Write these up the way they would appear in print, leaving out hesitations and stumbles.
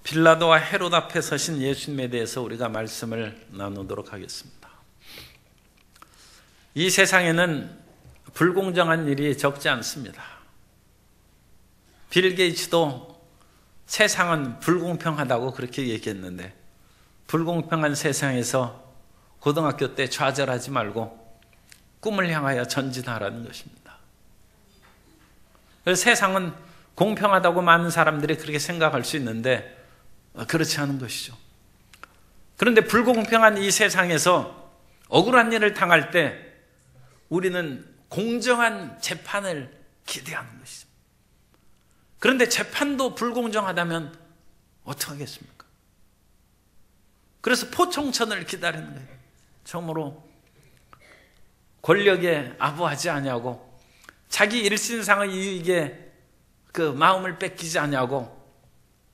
빌라도와 헤롯 앞에 서신 예수님에 대해서 우리가 말씀을 나누도록 하겠습니다. 이 세상에는 불공정한 일이 적지 않습니다. 빌 게이츠도 세상은 불공평하다고 그렇게 얘기했는데, 불공평한 세상에서 고등학교 때 좌절하지 말고 꿈을 향하여 전진하라는 것입니다. 그래서 세상은 공평하다고 많은 사람들이 그렇게 생각할 수 있는데 그렇지 않은 것이죠. 그런데 불공평한 이 세상에서 억울한 일을 당할 때 우리는 공정한 재판을 기대하는 것이죠. 그런데 재판도 불공정하다면 어떡하겠습니까? 그래서 포청천을 기다리는 거예요. 처음으로 권력에 아부하지 아니하고 자기 일신상의 이익에 그 마음을 뺏기지 아니하고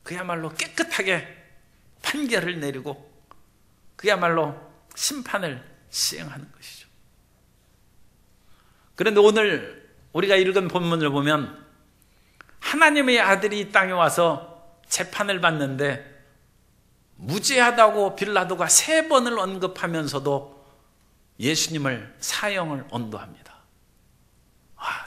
그야말로 깨끗하게 판결을 내리고 그야말로 심판을 시행하는 것이죠. 그런데 오늘 우리가 읽은 본문을 보면 하나님의 아들이 이 땅에 와서 재판을 받는데 무죄하다고 빌라도가 3번을 언급하면서도 예수님을 사형을 언도합니다.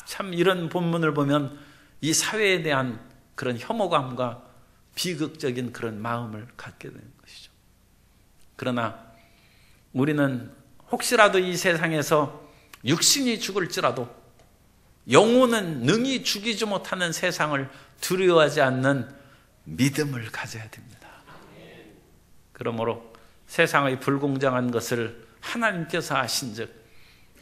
참 이런 본문을 보면 이 사회에 대한 그런 혐오감과 비극적인 그런 마음을 갖게 되는 것이죠. 그러나 우리는 혹시라도 이 세상에서 육신이 죽을지라도 영혼은 능히 죽이지 못하는 세상을 두려워하지 않는 믿음을 가져야 됩니다. 그러므로 세상의 불공정한 것을 하나님께서 아신즉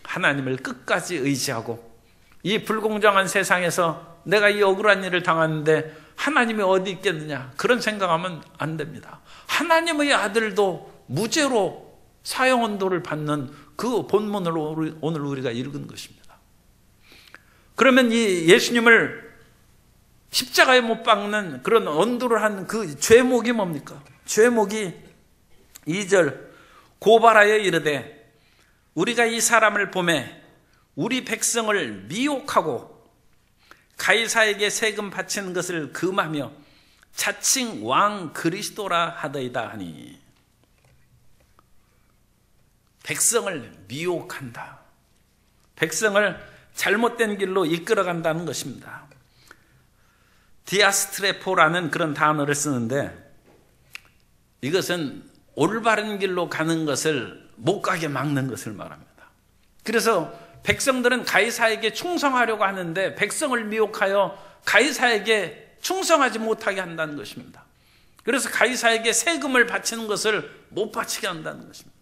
하나님을 끝까지 의지하고, 이 불공정한 세상에서 내가 이 억울한 일을 당하는데 하나님이 어디 있겠느냐, 그런 생각하면 안 됩니다. 하나님의 아들도 무죄로 사형언도를 받는 그 본문을 오늘 우리가 읽은 것입니다. 그러면 이 예수님을 십자가에 못 박는 그런 언도를 한 그 죄목이 뭡니까? 죄목이 2절 고발하여 이르되 우리가 이 사람을 보매 우리 백성을 미혹하고 가이사에게 세금 바치는 것을 금하며 자칭 왕 그리스도라 하더이다 하니, 백성을 미혹한다. 백성을 잘못된 길로 이끌어간다는 것입니다. 디아스트레포라는 그런 단어를 쓰는데 이것은 올바른 길로 가는 것을 못 가게 막는 것을 말합니다. 그래서 백성들은 가이사에게 충성하려고 하는데 백성을 미혹하여 가이사에게 충성하지 못하게 한다는 것입니다. 그래서 가이사에게 세금을 바치는 것을 못 바치게 한다는 것입니다.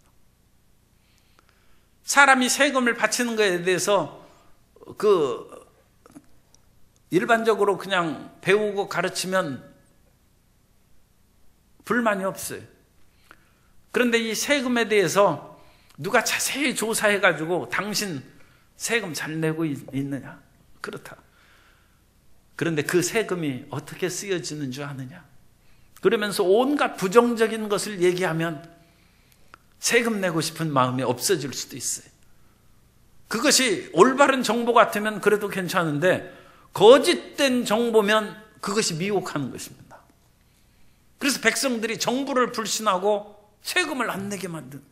사람이 세금을 바치는 것에 대해서 일반적으로 그냥 배우고 가르치면 불만이 없어요. 그런데 이 세금에 대해서 누가 자세히 조사해가지고 당신 세금 잘 내고 있느냐? 그렇다. 그런데 그 세금이 어떻게 쓰여지는 줄 아느냐? 그러면서 온갖 부정적인 것을 얘기하면 세금 내고 싶은 마음이 없어질 수도 있어요. 그것이 올바른 정보 같으면 그래도 괜찮은데 거짓된 정보면 그것이 미혹하는 것입니다. 그래서 백성들이 정부를 불신하고 세금을 안 내게 만든,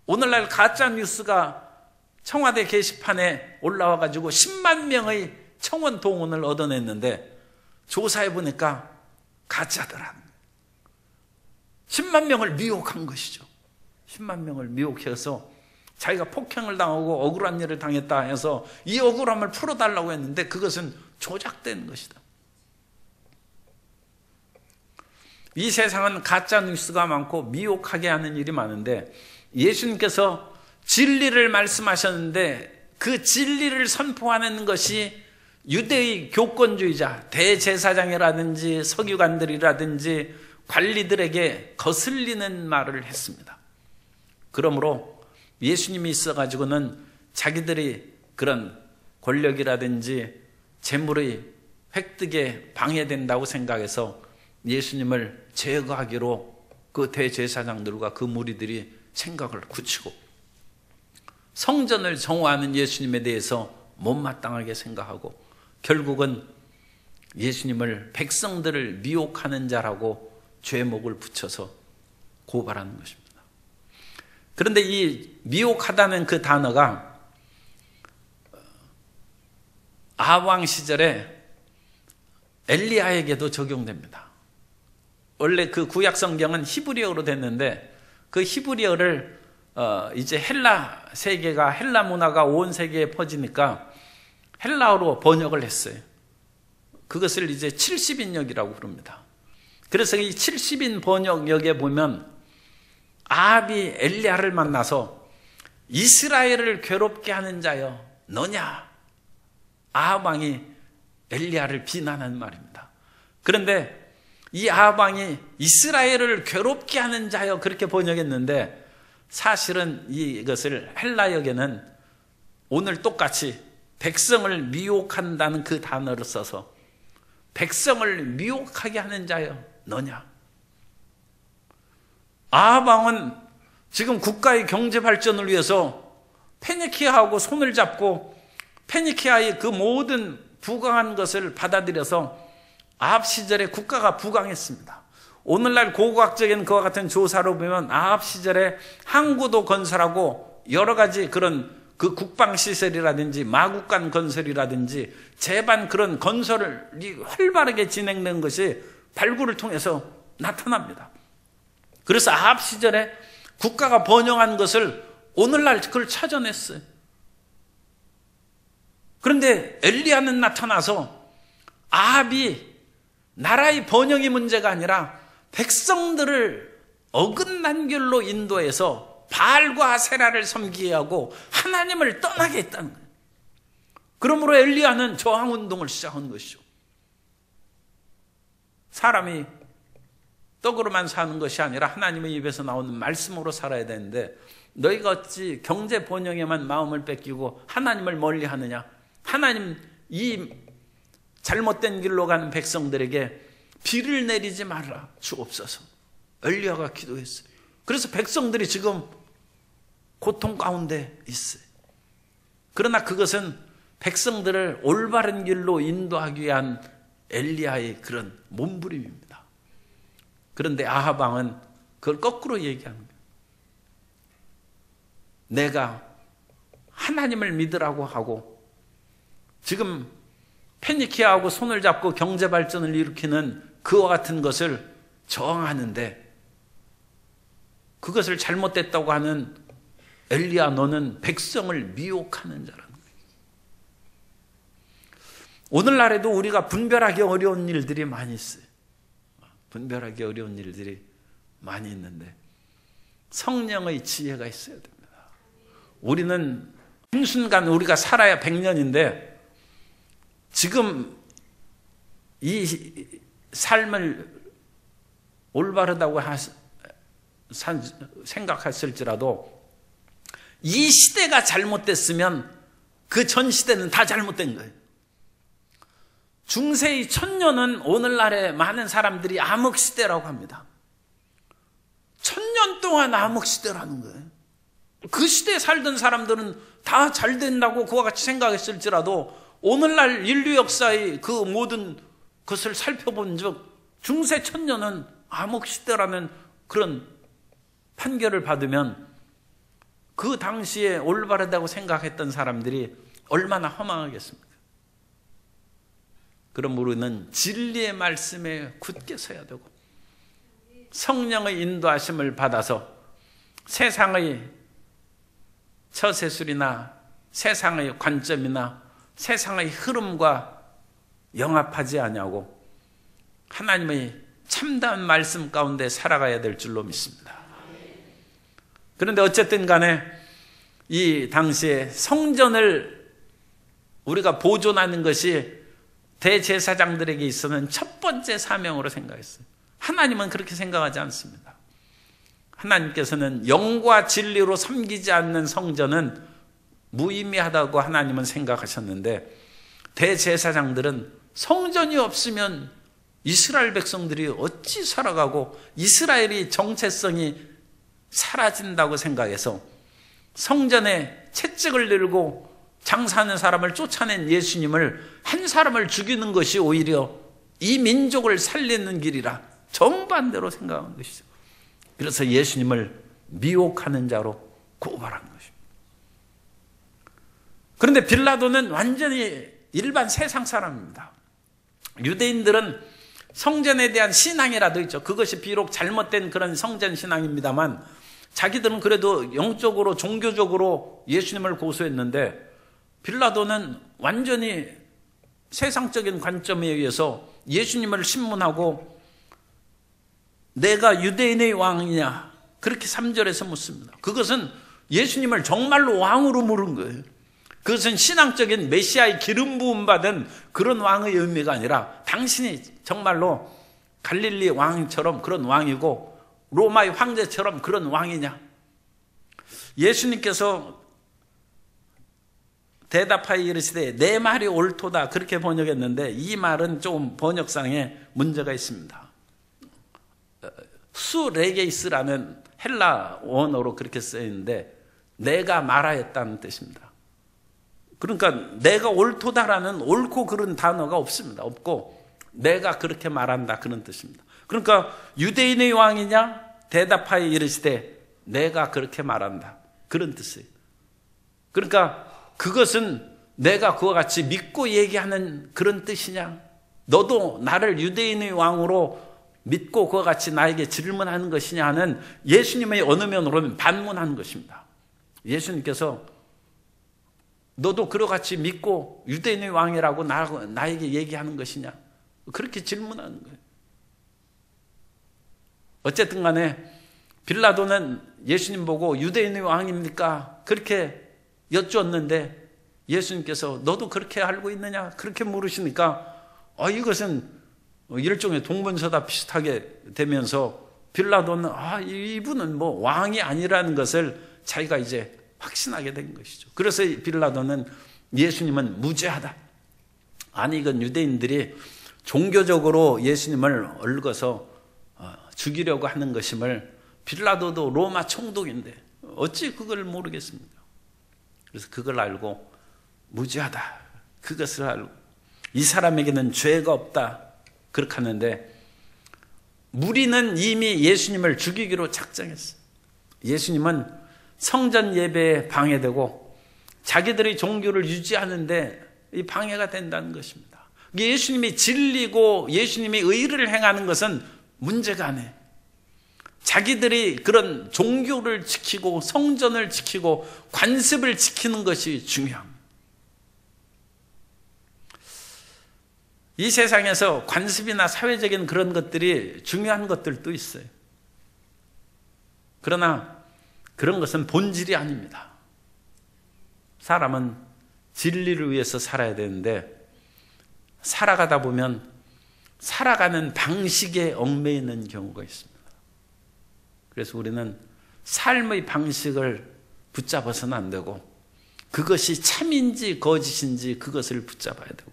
오늘날 가짜 뉴스가 청와대 게시판에 올라와가지고 10만 명의 청원 동원을 얻어냈는데 조사해보니까 가짜더라는 거예요. 10만 명을 미혹한 것이죠. 10만 명을 미혹해서 자기가 폭행을 당하고 억울한 일을 당했다 해서 이 억울함을 풀어달라고 했는데 그것은 조작된 것이다. 이 세상은 가짜 뉴스가 많고 미혹하게 하는 일이 많은데 예수님께서 진리를 말씀하셨는데 그 진리를 선포하는 것이 유대의 교권주의자, 대제사장이라든지 서기관들이라든지 관리들에게 거슬리는 말을 했습니다. 그러므로 예수님이 있어가지고는 자기들이 그런 권력이라든지 재물의 획득에 방해된다고 생각해서 예수님을 제거하기로 그 대제사장들과 그 무리들이 생각을 굳히고 성전을 정화하는 예수님에 대해서 못마땅하게 생각하고 결국은 예수님을 백성들을 미혹하는 자라고 죄목을 붙여서 고발하는 것입니다. 그런데 이 미혹하다는 그 단어가 아합 시절에 엘리야에게도 적용됩니다. 원래 그 구약 성경은 히브리어로 됐는데 그 히브리어를 이제 헬라 세계가, 헬라 문화가 온 세계에 퍼지니까 헬라어로 번역을 했어요. 그것을 이제 70인역이라고 부릅니다. 그래서 이 70인 번역역에 보면 아합이 엘리야를 만나서 이스라엘을 괴롭게 하는 자여 너냐? 아합 왕이 엘리야를 비난하는 말입니다. 그런데 이 아합 왕이 이스라엘을 괴롭게 하는 자여 그렇게 번역했는데 사실은 이것을 헬라역에는 오늘 똑같이 백성을 미혹한다는 그 단어를 써서 백성을 미혹하게 하는 자여 너냐? 아합 왕은 지금 국가의 경제 발전을 위해서 페니키아하고 손을 잡고 페니키아의 그 모든 부강한 것을 받아들여서 아합 시절에 국가가 부강했습니다. 오늘날 고고학적인 그와 같은 조사로 보면 아합 시절에 항구도 건설하고 여러 가지 그런 그 국방시설이라든지 마국간 건설이라든지 제반 그런 건설이 활발하게 진행된 것이 발굴을 통해서 나타납니다. 그래서 아합 시절에 국가가 번영한 것을 오늘날 그걸 찾아냈어요. 그런데 엘리야는 나타나서 아합이 나라의 번영이 문제가 아니라 백성들을 어긋난 길로 인도해서 바알과 아세라를 섬기게 하고 하나님을 떠나게 했다는 거예요. 그러므로 엘리야는 저항운동을 시작한 것이죠. 사람이 떡으로만 사는 것이 아니라 하나님의 입에서 나오는 말씀으로 살아야 되는데 너희가 어찌 경제 번영에만 마음을 뺏기고 하나님을 멀리 하느냐? 하나님 이 잘못된 길로 가는 백성들에게 비를 내리지 말라 주옵소서. 엘리야가 기도했어요. 그래서 백성들이 지금 고통 가운데 있어요. 그러나 그것은 백성들을 올바른 길로 인도하기 위한 엘리야의 그런 몸부림입니다. 그런데 아합 왕은 그걸 거꾸로 얘기하는 거예요. 내가 하나님을 믿으라고 하고 지금 페니키아하고 손을 잡고 경제 발전을 일으키는 그와 같은 것을 저항하는데 그것을 잘못됐다고 하는 엘리야 너는 백성을 미혹하는 자라는 거예요. 오늘날에도 우리가 분별하기 어려운 일들이 많이 있어요. 분별하기 어려운 일들이 많이 있는데 성령의 지혜가 있어야 됩니다. 우리는 한순간 우리가 살아야 100년인데 지금 이 삶을 올바르다고 생각했을지라도 이 시대가 잘못됐으면 그 전 시대는 다 잘못된 거예요. 중세의 1000년은 오늘날의 많은 사람들이 암흑시대라고 합니다. 1000년 동안 암흑시대라는 거예요. 그 시대에 살던 사람들은 다 잘 된다고 그와 같이 생각했을지라도 오늘날 인류 역사의 그 모든 것을 살펴본 즉 중세 1000년은 암흑시대라는 그런 판결을 받으면 그 당시에 올바르다고 생각했던 사람들이 얼마나 허망하겠습니까? 그러므로 우리는 진리의 말씀에 굳게 서야 되고 성령의 인도하심을 받아서 세상의 처세술이나 세상의 관점이나 세상의 흐름과 영합하지 아니하고 하나님의 참다운 말씀 가운데 살아가야 될 줄로 믿습니다. 그런데 어쨌든 간에 이 당시에 성전을 우리가 보존하는 것이 대제사장들에게 있어서는 첫 번째 사명으로 생각했어요. 하나님은 그렇게 생각하지 않습니다. 하나님께서는 영과 진리로 섬기지 않는 성전은 무의미하다고 하나님은 생각하셨는데 대제사장들은 성전이 없으면 이스라엘 백성들이 어찌 살아가고 이스라엘의 정체성이 사라진다고 생각해서 성전에 채찍을 들고 장사하는 사람을 쫓아낸 예수님을 한 사람을 죽이는 것이 오히려 이 민족을 살리는 길이라 정반대로 생각한 것이죠. 그래서 예수님을 미혹하는 자로 고발한 것입니다. 그런데 빌라도는 완전히 일반 세상 사람입니다. 유대인들은 성전에 대한 신앙이라도 있죠. 그것이 비록 잘못된 그런 성전 신앙입니다만 자기들은 그래도 영적으로 종교적으로 예수님을 고수했는데 빌라도는 완전히 세상적인 관점에 의해서 예수님을 신문하고 내가 유대인의 왕이냐 그렇게 3절에서 묻습니다. 그것은 예수님을 정말로 왕으로 물은 거예요. 그것은 신앙적인 메시아의 기름 부음 받은 그런 왕의 의미가 아니라 당신이 정말로 갈릴리 왕처럼 그런 왕이고 로마의 황제처럼 그런 왕이냐. 예수님께서 대답하여 이르시되 내 말이 옳도다 그렇게 번역했는데 이 말은 좀 번역상에 문제가 있습니다. 수레게이스라는 헬라 원어로 그렇게 쓰여있는데 내가 말하였다는 뜻입니다. 그러니까 내가 옳도다라는 옳고 그른 단어가 없습니다. 없고 내가 그렇게 말한다 그런 뜻입니다. 그러니까 유대인의 왕이냐 대답하여 이르시되 내가 그렇게 말한다 그런 뜻이에요. 그러니까 그것은 내가 그와 같이 믿고 얘기하는 그런 뜻이냐? 너도 나를 유대인의 왕으로 믿고 그와 같이 나에게 질문하는 것이냐 하는 예수님의 어느 면으로는 반문하는 것입니다. 예수님께서 너도 그와 같이 믿고 유대인의 왕이라고 나에게 얘기하는 것이냐? 그렇게 질문하는 거예요. 어쨌든 간에 빌라도는 예수님 보고 유대인의 왕입니까? 그렇게 여쭈었는데 예수님께서 너도 그렇게 알고 있느냐? 그렇게 물으시니까 이것은 일종의 동문서답 비슷하게 되면서 빌라도는 이분은 뭐 왕이 아니라는 것을 자기가 이제 확신하게 된 것이죠. 그래서 빌라도는 예수님은 무죄하다. 아니 이건 유대인들이 종교적으로 예수님을 얽어서 죽이려고 하는 것임을 빌라도도 로마 총독인데 어찌 그걸 모르겠습니까? 그래서 그걸 알고 무죄하다. 그것을 알고 이 사람에게는 죄가 없다. 그렇게 하는데 무리는 이미 예수님을 죽이기로 작정했어요. 예수님은 성전 예배에 방해되고 자기들의 종교를 유지하는데 이 방해가 된다는 것입니다. 예수님이 진리고 예수님이 의를 행하는 것은 문제가 아니에요. 자기들이 그런 종교를 지키고 성전을 지키고 관습을 지키는 것이 중요합니다. 이 세상에서 관습이나 사회적인 그런 것들이 중요한 것들도 있어요. 그러나 그런 것은 본질이 아닙니다. 사람은 진리를 위해서 살아야 되는데 살아가다 보면 살아가는 방식에 얽매여 있는 경우가 있습니다. 그래서 우리는 삶의 방식을 붙잡아서는 안 되고 그것이 참인지 거짓인지 그것을 붙잡아야 되고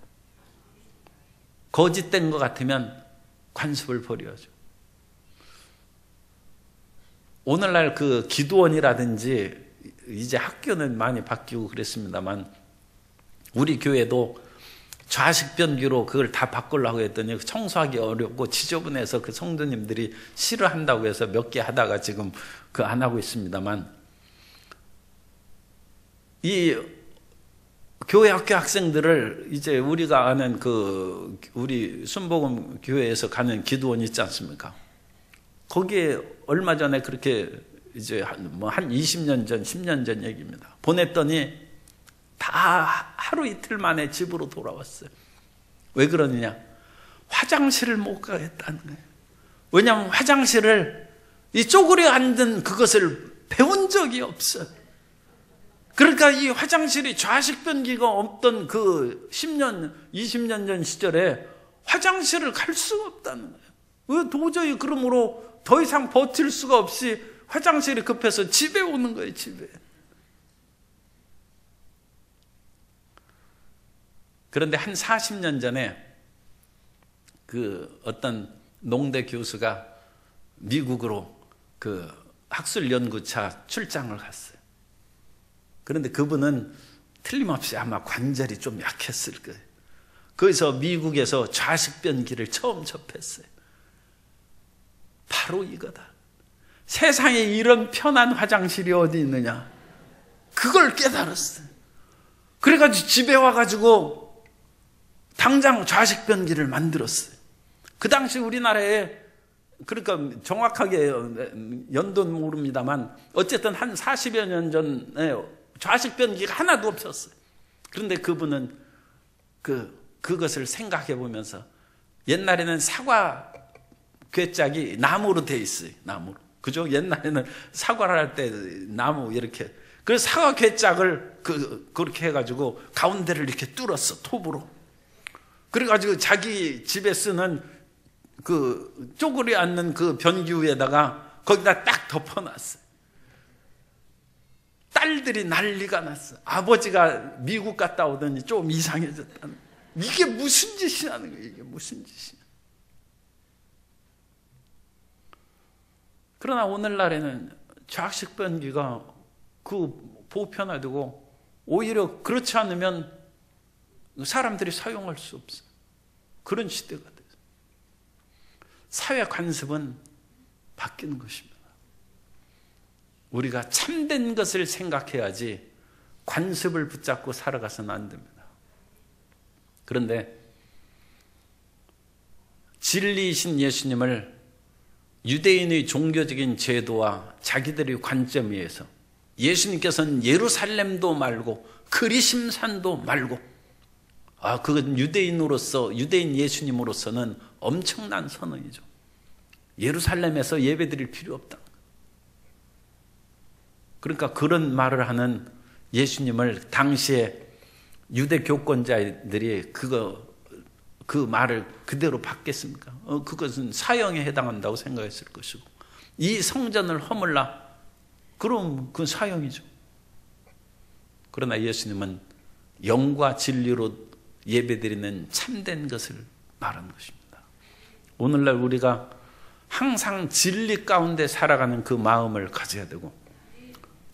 거짓된 것 같으면 관습을 버려야죠. 오늘날 그 기도원이라든지 이제 학교는 많이 바뀌고 그랬습니다만 우리 교회도 좌식 변기로 그걸 다 바꾸려고 했더니 청소하기 어렵고 지저분해서 그 성도님들이 싫어한다고 해서 몇 개 하다가 지금 그 안 하고 있습니다만 이 교회 학교 학생들을 이제 우리가 아는 그 우리 순복음 교회에서 가는 기도원 있지 않습니까? 거기에 얼마 전에 그렇게 이제 한 20년 전, 10년 전 얘기입니다. 보냈더니 다 하루 이틀 만에 집으로 돌아왔어요. 왜 그러느냐? 화장실을 못 가겠다는 거예요. 왜냐하면 화장실을 이 쪼그려 앉은 그것을 배운 적이 없어요. 그러니까 이 화장실이 좌식 변기가 없던 그 10년, 20년 전 시절에 화장실을 갈 수가 없다는 거예요. 왜 도저히 그러므로 더 이상 버틸 수가 없이 화장실이 급해서 집에 오는 거예요, 집에. 그런데 한 40년 전에 그 어떤 농대 교수가 미국으로 그 학술연구차 출장을 갔어요. 그런데 그분은 틀림없이 아마 관절이 좀 약했을 거예요. 거기서 미국에서 좌식 변기를 처음 접했어요. 바로 이거다. 세상에 이런 편한 화장실이 어디 있느냐. 그걸 깨달았어요. 그래가지고 집에 와가지고 당장 좌식변기를 만들었어요. 그 당시 우리나라에, 그러니까 정확하게 연도는 모릅니다만 어쨌든 한 40여 년 전에 좌식변기가 하나도 없었어요. 그런데 그분은 그것을 생각해 보면서, 옛날에는 사과 괴짝이 나무로 돼 있어요. 나무로. 그죠? 옛날에는 사과를 할 때 나무 이렇게. 그래서 사과 괴짝을 그렇게 해가지고 가운데를 이렇게 뚫었어. 톱으로. 그래가지고 자기 집에 쓰는 그 쪼그려 앉는 그 변기 위에다가 거기다 딱 덮어놨어요. 딸들이 난리가 났어. 아버지가 미국 갔다 오더니 좀 이상해졌다는. 이게 무슨 짓이라는 거예요. 이게 무슨 짓이야. 그러나 오늘날에는 좌식 변기가 보편화되고, 오히려 그렇지 않으면 사람들이 사용할 수 없어요. 그런 시대가 돼요. 사회 관습은 바뀌는 것입니다. 우리가 참된 것을 생각해야지 관습을 붙잡고 살아가서는 안 됩니다. 그런데 진리이신 예수님을 유대인의 종교적인 제도와 자기들의 관점에 의해서, 예수님께서는 예루살렘도 말고 그리심산도 말고, 그건 유대인으로서, 유대인 예수님으로서는 엄청난 선언이죠. 예루살렘에서 예배드릴 필요 없다. 그러니까 그런 말을 하는 예수님을 당시에 유대 교권자들이 그 말을 그대로 받겠습니까? 그것은 사형에 해당한다고 생각했을 것이고, 이 성전을 허물라, 그럼 그건 사형이죠. 그러나 예수님은 영과 진리로 예배드리는 참된 것을 말하는 것입니다. 오늘날 우리가 항상 진리 가운데 살아가는 그 마음을 가져야 되고,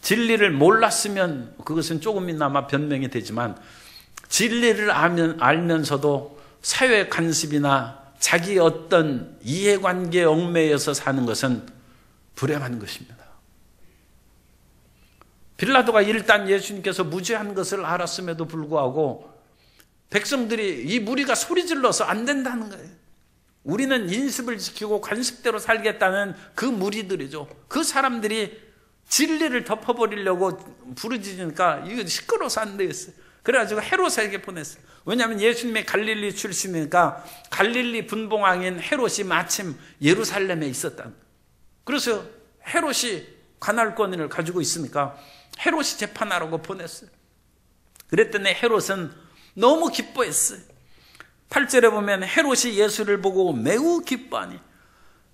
진리를 몰랐으면 그것은 조금이나마 변명이 되지만, 진리를 알면서도 사회 관습이나 자기 어떤 이해관계에 얽매여서 사는 것은 불행한 것입니다. 빌라도가 일단 예수님께서 무죄한 것을 알았음에도 불구하고 백성들이, 이 무리가 소리질러서 안 된다는 거예요. 우리는 인습을 지키고 관습대로 살겠다는 그 무리들이죠. 그 사람들이 진리를 덮어버리려고 부르짖으니까 이거 시끄러워서 안 되겠어요. 그래가지고 헤롯에게 보냈어요. 왜냐하면 예수님이 갈릴리 출신이니까 갈릴리 분봉왕인 헤롯이 마침 예루살렘에 있었다. 그래서 헤롯이 관할 권위를 가지고 있으니까 헤롯이 재판하라고 보냈어요. 그랬더니 헤롯은 너무 기뻐했어요. 8절에 보면 헤롯이 예수를 보고 매우 기뻐하니.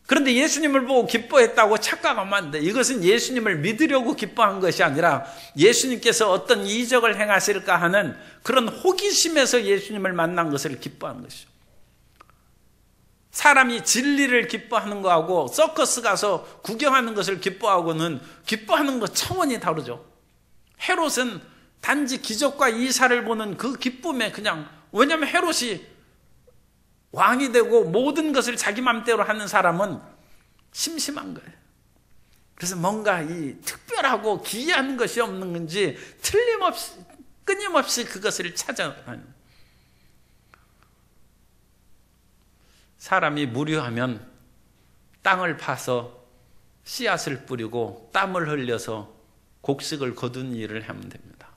그런데 예수님을 보고 기뻐했다고 착각하면 안 돼. 이것은 예수님을 믿으려고 기뻐한 것이 아니라 예수님께서 어떤 이적을 행하실까 하는 그런 호기심에서 예수님을 만난 것을 기뻐한 것이죠. 사람이 진리를 기뻐하는 거하고 서커스 가서 구경하는 것을 기뻐하고는 기뻐하는 것 차원이 다르죠. 헤롯은 단지 기적과 이사를 보는 그 기쁨에 그냥, 왜냐하면 헤롯이 왕이 되고 모든 것을 자기 맘대로 하는 사람은 심심한 거예요. 그래서 뭔가 이 특별하고 기이한 것이 없는 건지 끊임없이 그것을 찾아가는. 사람이 무료하면 땅을 파서 씨앗을 뿌리고 땀을 흘려서 곡식을 거둔 일을 하면 됩니다.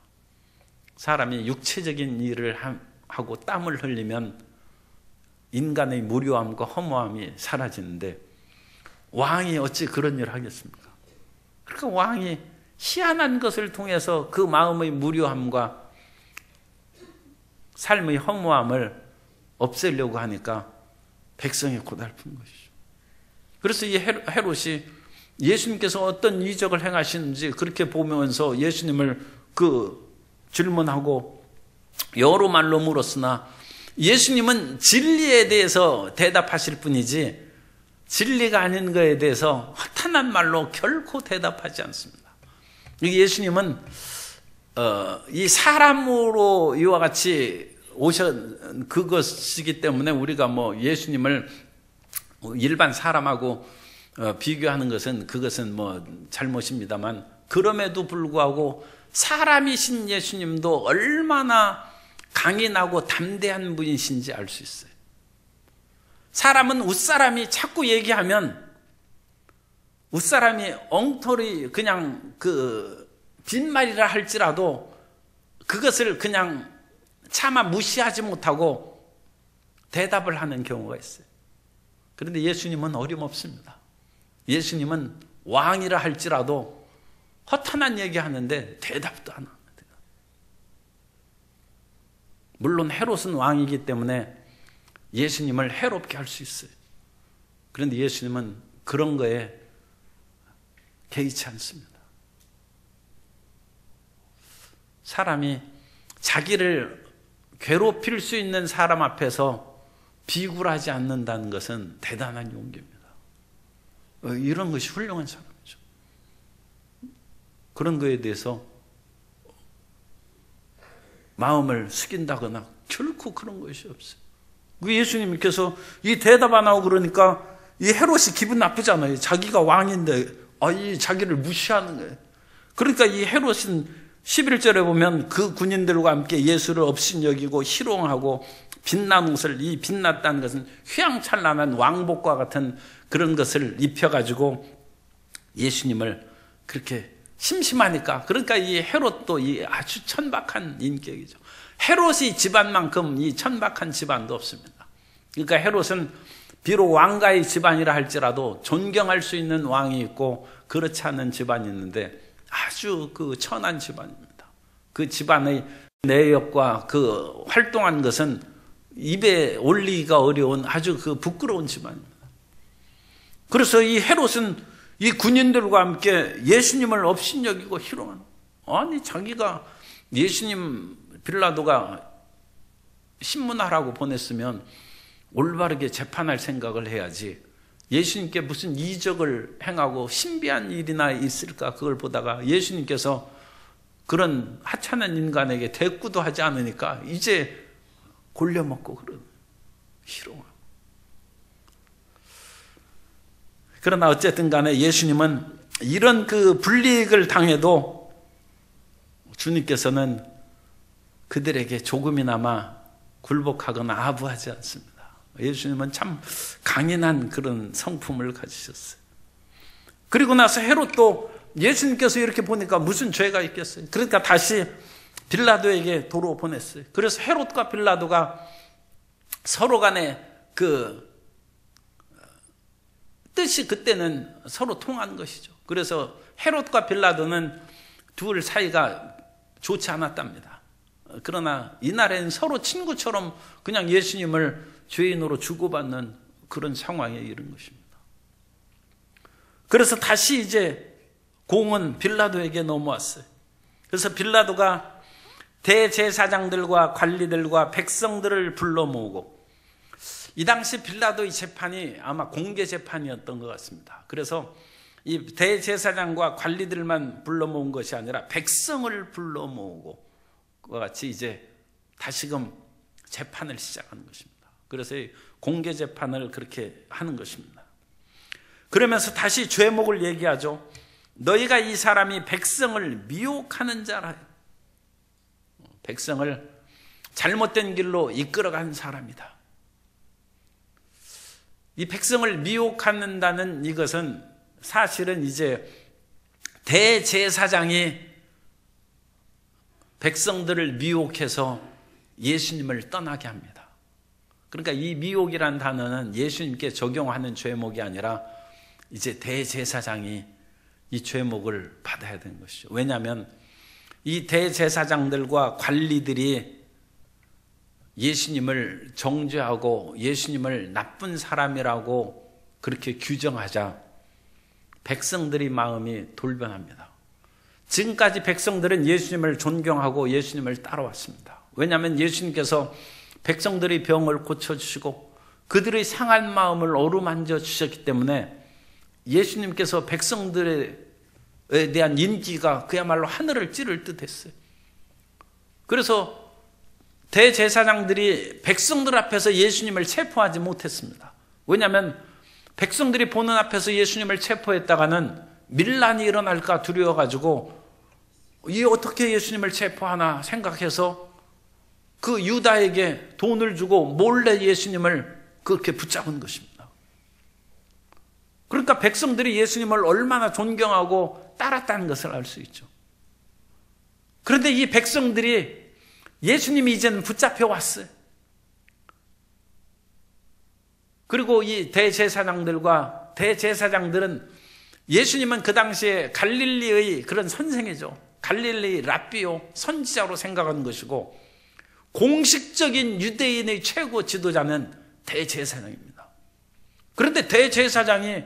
사람이 육체적인 일을 하고 땀을 흘리면 인간의 무료함과 허무함이 사라지는데, 왕이 어찌 그런 일을 하겠습니까? 그러니까 왕이 희한한 것을 통해서 그 마음의 무료함과 삶의 허무함을 없애려고 하니까 백성이 고달픈 것이죠. 그래서 이 헤롯이 예수님께서 어떤 이적을 행하시는지 그렇게 보면서 예수님을 질문하고 여러 말로 물었으나 예수님은 진리에 대해서 대답하실 뿐이지 진리가 아닌 것에 대해서 허탄한 말로 결코 대답하지 않습니다. 예수님은 이 사람으로 이와 같이 그것이기 때문에 우리가 예수님을 일반 사람하고 비교하는 것은 그것은 뭐 잘못입니다만, 그럼에도 불구하고 사람이신 예수님도 얼마나 강인하고 담대한 분이신지 알 수 있어요. 사람은 웃사람이 자꾸 얘기하면, 웃사람이 엉터리 그냥 빈말이라 할지라도 그것을 그냥 차마 무시하지 못하고 대답을 하는 경우가 있어요. 그런데 예수님은 어림없습니다. 예수님은 왕이라 할지라도 허탄한 얘기하는데 대답도 안 합니다. 물론 헤롯은 왕이기 때문에 예수님을 해롭게 할 수 있어요. 그런데 예수님은 그런 거에 개의치 않습니다. 사람이 자기를 괴롭힐 수 있는 사람 앞에서 비굴하지 않는다는 것은 대단한 용기입니다. 이런 것이 훌륭한 사람이죠. 그런 거에 대해서 마음을 숙인다거나 결코 그런 것이 없어요. 예수님께서 이 대답 안 하고 그러니까 이 헤롯이 기분 나쁘잖아요. 자기가 왕인데 이 자기를 무시하는 거예요. 그러니까 이 헤롯은 11절에 보면 그 군인들과 함께 예수를 업신여기고 희롱하고 빛난 옷을, 이 빛났다는 것은 휘황찬란한 왕복과 같은 그런 것을 입혀가지고 예수님을 그렇게 심심하니까, 그러니까 이 헤롯도 이 아주 천박한 인격이죠. 헤롯이 집안만큼 이 천박한 집안도 없습니다. 그러니까 헤롯은 비록 왕가의 집안이라 할지라도 존경할 수 있는 왕이 있고 그렇지 않은 집안이 있는데 아주 천한 집안입니다. 그 집안의 내역과 활동한 것은 입에 올리기가 어려운 아주 부끄러운 집안입니다. 그래서 이 헤롯은 이 군인들과 함께 예수님을 업신여기고 희롱하는, 아니 자기가 예수님 빌라도가 신문하라고 보냈으면 올바르게 재판할 생각을 해야지, 예수님께 무슨 이적을 행하고 신비한 일이나 있을까 그걸 보다가 예수님께서 그런 하찮은 인간에게 대꾸도 하지 않으니까 이제 골려먹고 그런 희롱하고. 그러나 어쨌든 간에 예수님은 이런 불이익을 당해도 주님께서는 그들에게 조금이나마 굴복하거나 아부하지 않습니다. 예수님은 참 강인한 그런 성품을 가지셨어요. 그리고 나서 헤롯도 예수님께서 이렇게 보니까 무슨 죄가 있겠어요. 그러니까 다시 빌라도에게 도로 보냈어요. 그래서 헤롯과 빌라도가 서로 간에 뜻이 그때는 서로 통한 것이죠. 그래서 헤롯과 빌라도는 둘 사이가 좋지 않았답니다. 그러나 이날에는 서로 친구처럼 그냥 예수님을 죄인으로 주고받는 그런 상황에 이른 것입니다. 그래서 다시 이제 공은 빌라도에게 넘어왔어요. 그래서 빌라도가 대제사장들과 관리들과 백성들을 불러 모으고, 이 당시 빌라도의 재판이 아마 공개 재판이었던 것 같습니다. 그래서 이 대제사장과 관리들만 불러 모은 것이 아니라 백성을 불러 모으고 그와 같이 이제 다시금 재판을 시작하는 것입니다. 그래서 공개 재판을 그렇게 하는 것입니다. 그러면서 다시 죄목을 얘기하죠. 너희가 이 사람이 백성을 미혹하는 자라. 백성을 잘못된 길로 이끌어간 사람이다. 이 백성을 미혹한다는 이것은 사실은 이제 대제사장이 백성들을 미혹해서 예수님을 떠나게 합니다. 그러니까 이 미혹이란 단어는 예수님께 적용하는 죄목이 아니라 이제 대제사장이 이 죄목을 받아야 되는 것이죠. 왜냐하면 이 대제사장들과 관리들이 예수님을 정죄하고 예수님을 나쁜 사람이라고 그렇게 규정하자 백성들의 마음이 돌변합니다. 지금까지 백성들은 예수님을 존경하고 예수님을 따라왔습니다. 왜냐하면 예수님께서 백성들의 병을 고쳐주시고 그들의 상한 마음을 어루만져 주셨기 때문에 예수님께서 백성들에 대한 인기가 그야말로 하늘을 찌를 듯 했어요. 그래서 대제사장들이 백성들 앞에서 예수님을 체포하지 못했습니다. 왜냐하면 백성들이 보는 앞에서 예수님을 체포했다가는 밀란이 일어날까 두려워가지고 이 어떻게 예수님을 체포하나 생각해서 그 유다에게 돈을 주고 몰래 예수님을 그렇게 붙잡은 것입니다. 그러니까 백성들이 예수님을 얼마나 존경하고 따랐다는 것을 알 수 있죠. 그런데 이 백성들이 예수님이 이제는 붙잡혀 왔어요. 그리고 이 대제사장들과 대제사장들은 예수님은 그 당시에 갈릴리의 그런 선생이죠. 갈릴리 랍비요, 선지자로 생각한 것이고 공식적인 유대인의 최고 지도자는 대제사장입니다. 그런데 대제사장이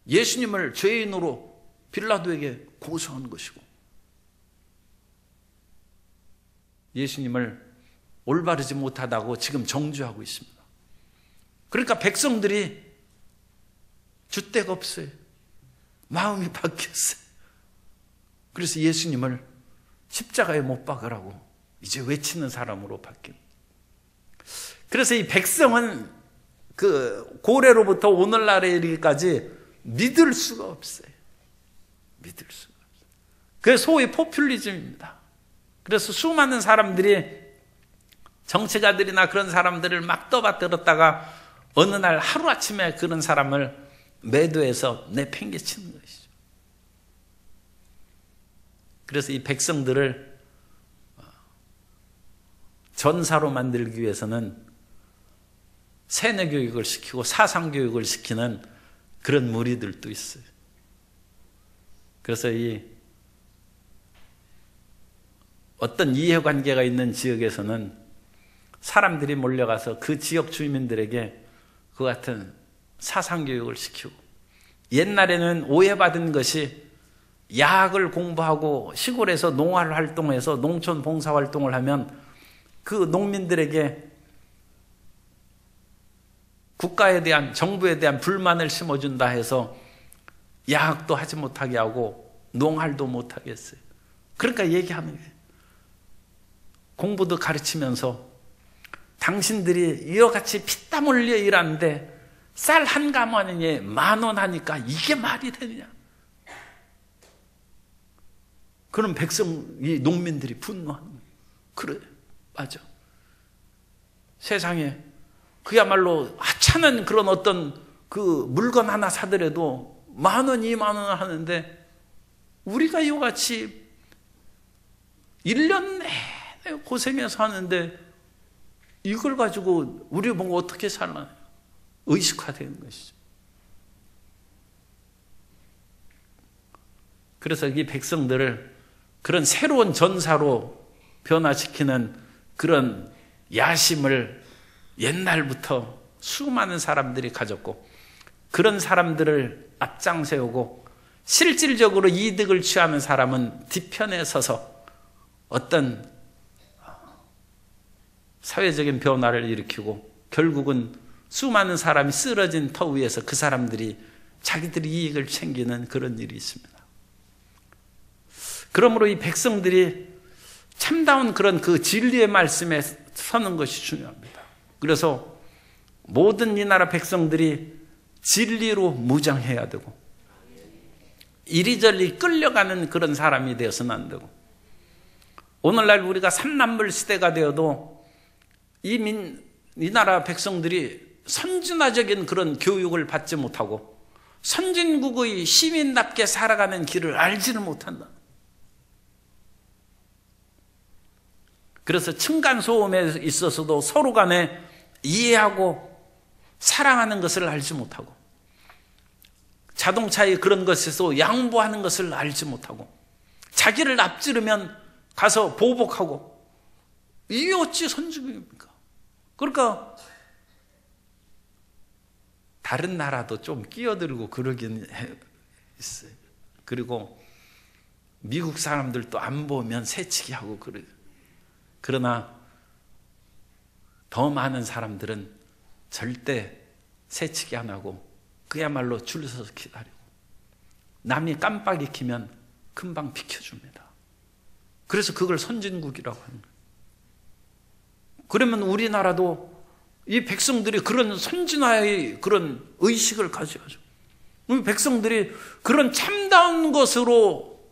예수님을 죄인으로 빌라도에게 고소한 것이고 예수님을 올바르지 못하다고 지금 정죄하고 있습니다. 그러니까 백성들이 줏대가 없어요. 마음이 바뀌었어요. 그래서 예수님을 십자가에 못 박으라고 이제 외치는 사람으로 바뀝니다. 그래서 이 백성은 그 고래로부터 오늘날에 이르기까지 믿을 수가 없어요. 믿을 수가 없어요. 그게 소위 포퓰리즘입니다. 그래서 수많은 사람들이 정치가들이나 그런 사람들을 막 떠받들었다가 어느 날 하루아침에 그런 사람을 매도해서 내팽개치는 것이죠. 그래서 이 백성들을 전사로 만들기 위해서는 세뇌 교육을 시키고 사상 교육을 시키는 그런 무리들도 있어요. 그래서 이 어떤 이해관계가 있는 지역에서는 사람들이 몰려가서 그 지역 주민들에게 그 같은 사상교육을 시키고, 옛날에는 오해받은 것이 야학을 공부하고 시골에서 농활 활동해서 농촌 봉사 활동을 하면 그 농민들에게 국가에 대한, 정부에 대한 불만을 심어준다 해서 야학도 하지 못하게 하고 농활도 못하게 했어요. 그러니까 얘기하는 거예요. 공부도 가르치면서 당신들이 이와 같이 피땀 흘려 일하는데 쌀 한 가마니에 10,000원 하니까 이게 말이 되느냐. 그럼 이 농민들이 분노하는 거예요. 그래, 맞아. 세상에 그야말로 하찮은 그런 어떤 그 물건 하나 사더라도 10,000원, 20,000원 하는데 우리가 이와 같이 1년 내내 고생해서 하는데 이걸 가지고 우리 보고 어떻게 살나 의식화되는 것이죠. 그래서 이 백성들을 그런 새로운 전사로 변화시키는 그런 야심을 옛날부터 수많은 사람들이 가졌고, 그런 사람들을 앞장세우고 실질적으로 이득을 취하는 사람은 뒤편에 서서 어떤 사회적인 변화를 일으키고 결국은 수많은 사람이 쓰러진 터 위에서 그 사람들이 자기들이 이익을 챙기는 그런 일이 있습니다. 그러므로 이 백성들이 참다운 그런 그 진리의 말씀에 서는 것이 중요합니다. 그래서 모든 이 나라 백성들이 진리로 무장해야 되고 이리저리 끌려가는 그런 사람이 되어서는 안 되고, 오늘날 우리가 삼남불 시대가 되어도 이 나라 백성들이 선진화적인 그런 교육을 받지 못하고 선진국의 시민답게 살아가는 길을 알지를 못한다. 그래서 층간소음에 있어서도 서로 간에 이해하고 사랑하는 것을 알지 못하고, 자동차의 그런 것에서 양보하는 것을 알지 못하고, 자기를 앞지르면 가서 보복하고, 이게 어찌 선진국입니까? 그러니까 다른 나라도 좀 끼어들고 그러긴 있어요. 그리고 미국 사람들도 안 보면 새치기 하고 그래요. 그러나 더 많은 사람들은 절대 새치기 안 하고 그야말로 줄 서서 기다리고, 남이 깜빡이 키면 금방 비켜줍니다. 그래서 그걸 선진국이라고 하는 거예요. 그러면 우리나라도 이 백성들이 그런 선진화의 그런 의식을 가져야죠. 우리 백성들이 그런 참다운 것으로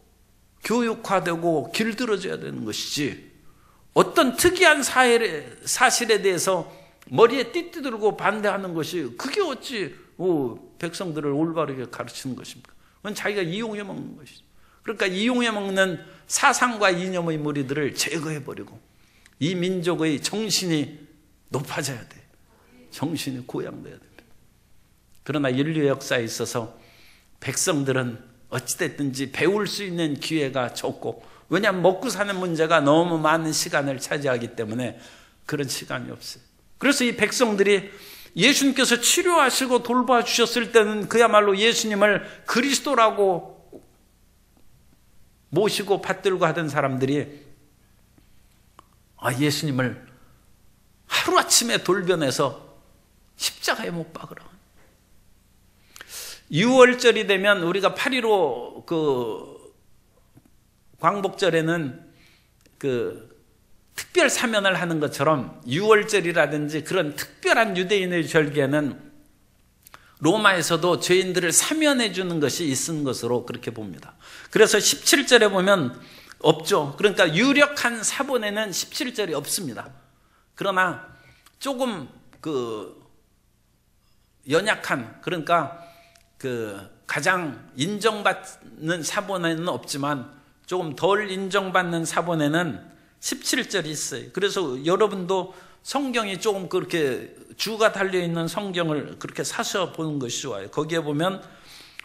교육화되고 길들여져야 되는 것이지, 어떤 특이한 사실에 대해서 머리에 띠띠 들고 반대하는 것이 그게 어찌 백성들을 올바르게 가르치는 것입니까? 그건 자기가 이용해 먹는 것이죠. 그러니까 이용해 먹는 사상과 이념의 무리들을 제거해버리고 이 민족의 정신이 높아져야 돼요. 정신이 고양돼야 됩니다. 그러나 인류 역사에 있어서 백성들은 어찌됐든지 배울 수 있는 기회가 적고, 왜냐하면 먹고 사는 문제가 너무 많은 시간을 차지하기 때문에 그런 시간이 없어요. 그래서 이 백성들이 예수님께서 치료하시고 돌봐주셨을 때는 그야말로 예수님을 그리스도라고 모시고 받들고 하던 사람들이 예수님을 하루아침에 돌변해서 십자가에 못 박으라. 6월절이 되면 우리가 8.15 광복절에는 특별 사면을 하는 것처럼 6월절이라든지 그런 특별한 유대인의 절기에는 로마에서도 죄인들을 사면해 주는 것이 있은 것으로 그렇게 봅니다. 그래서 17절에 보면 없죠. 그러니까 유력한 사본에는 17절이 없습니다. 그러나 조금 연약한, 그러니까 가장 인정받는 사본에는 없지만 조금 덜 인정받는 사본에는 17절이 있어요. 그래서 여러분도 성경이 조금 그렇게 주가 달려있는 성경을 그렇게 사서 보는 것이 좋아요. 거기에 보면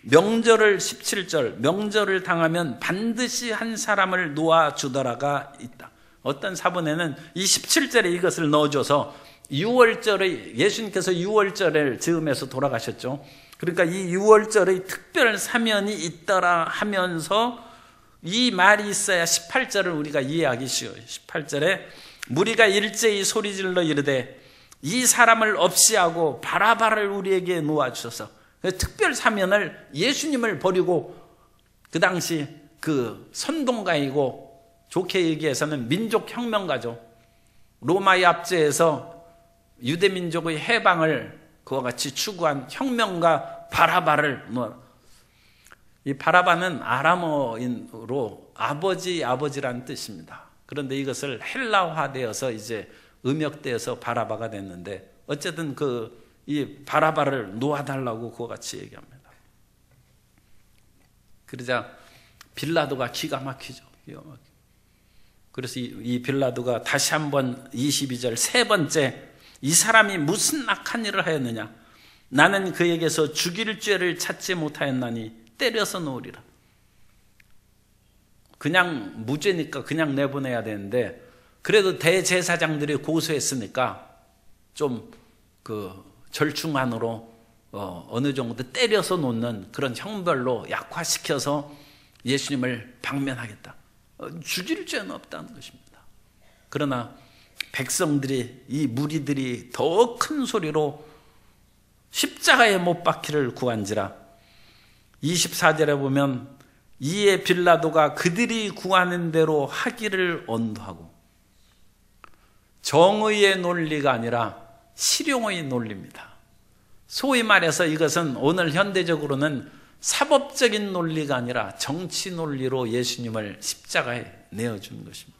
명절을 17절, 명절을 당하면 반드시 한 사람을 놓아주더라가 있다. 어떤 사본에는 이 17절에 이것을 넣어줘서 6월절의, 예수님께서 6월절을 즈음해서 돌아가셨죠. 그러니까 이 6월절의 특별 사면이 있더라 하면서 이 말이 있어야 18절을 우리가 이해하기 쉬워요. 18절에 무리가 일제히 소리질러 이르되 이 사람을 없이하고 바라바를 우리에게 놓아주소서. 특별 사면을, 예수님을 버리고, 그 당시 선동가이고 좋게 얘기해서는 민족혁명가죠. 로마의 압제에서 유대민족의 해방을 그와 같이 추구한 혁명가 바라바를 놓아. 이 바라바는 아람어인으로 아버지라는 뜻입니다. 그런데 이것을 헬라화되어서 이제 음역되어서 바라바가 됐는데, 어쨌든 이 바라바를 놓아달라고 그와 같이 얘기합니다. 그러자 빌라도가 기가 막히죠. 그래서 이 빌라도가 다시 한번 22절 세 번째, 이 사람이 무슨 악한 일을 하였느냐? 나는 그에게서 죽일 죄를 찾지 못하였나니 때려서 놓으리라. 그냥 무죄니까 그냥 내보내야 되는데, 그래도 대제사장들이 고소했으니까 좀 절충안으로 어느 정도 때려서 놓는 그런 형벌로 약화시켜서 예수님을 방면하겠다. 죽일 죄는 없다는 것입니다. 그러나 백성들이, 이 무리들이 더 큰 소리로 십자가에 못 박히를 구한지라. 24절에 보면 이에 빌라도가 그들이 구하는 대로 하기를 언도하고, 정의의 논리가 아니라 실용의 논리입니다. 소위 말해서 이것은 오늘 현대적으로는 사법적인 논리가 아니라 정치 논리로 예수님을 십자가에 내어주는 것입니다.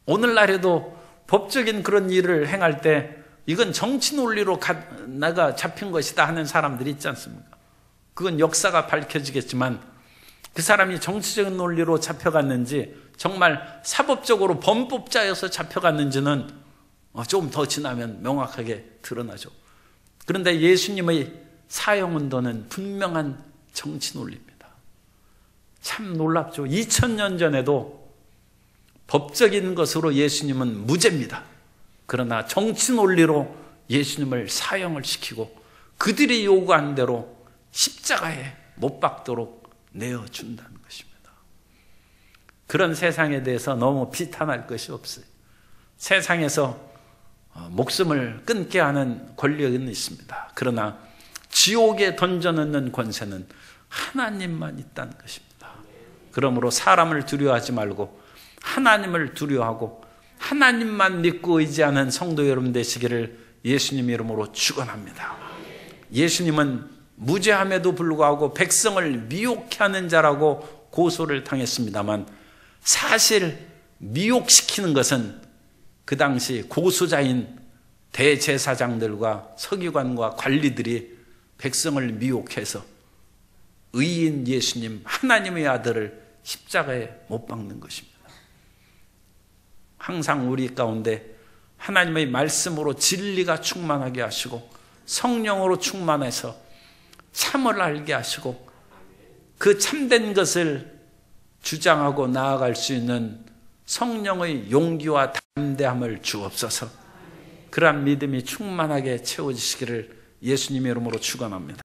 오늘날에도 법적인 그런 일을 행할 때 이건 정치 논리로 나가 잡힌 것이다 하는 사람들이 있지 않습니까? 그건 역사가 밝혀지겠지만 그 사람이 정치적인 논리로 잡혀갔는지 정말 사법적으로 범법자여서 잡혀갔는지는 조금 더 지나면 명확하게 드러나죠. 그런데 예수님의 사형운동은 분명한 정치 논리입니다. 참 놀랍죠. 2000년 전에도 법적인 것으로 예수님은 무죄입니다. 그러나 정치 논리로 예수님을 사형을 시키고 그들이 요구한 대로 십자가에 못 박도록 내어준다는 것입니다. 그런 세상에 대해서 너무 비탄할 것이 없어요. 세상에서 목숨을 끊게 하는 권력은 있습니다. 그러나 지옥에 던져넣는 권세는 하나님만 있다는 것입니다. 그러므로 사람을 두려워하지 말고 하나님을 두려워하고 하나님만 믿고 의지하는 성도 여러분 되시기를 예수님 이름으로 축원합니다. 예수님은 무죄함에도 불구하고 백성을 미혹해 하는 자라고 고소를 당했습니다만, 사실 미혹시키는 것은 그 당시 고소자인 대제사장들과 서기관과 관리들이 백성을 미혹해서 의인 예수님, 하나님의 아들을 십자가에 못 박는 것입니다. 항상 우리 가운데 하나님의 말씀으로 진리가 충만하게 하시고 성령으로 충만해서 참을 알게 하시고 그 참된 것을 주장하고 나아갈 수 있는 성령의 용기와 담대함을 주옵소서. 그러한 믿음이 충만하게 채워지시기를 예수님의 이름으로 축원합니다.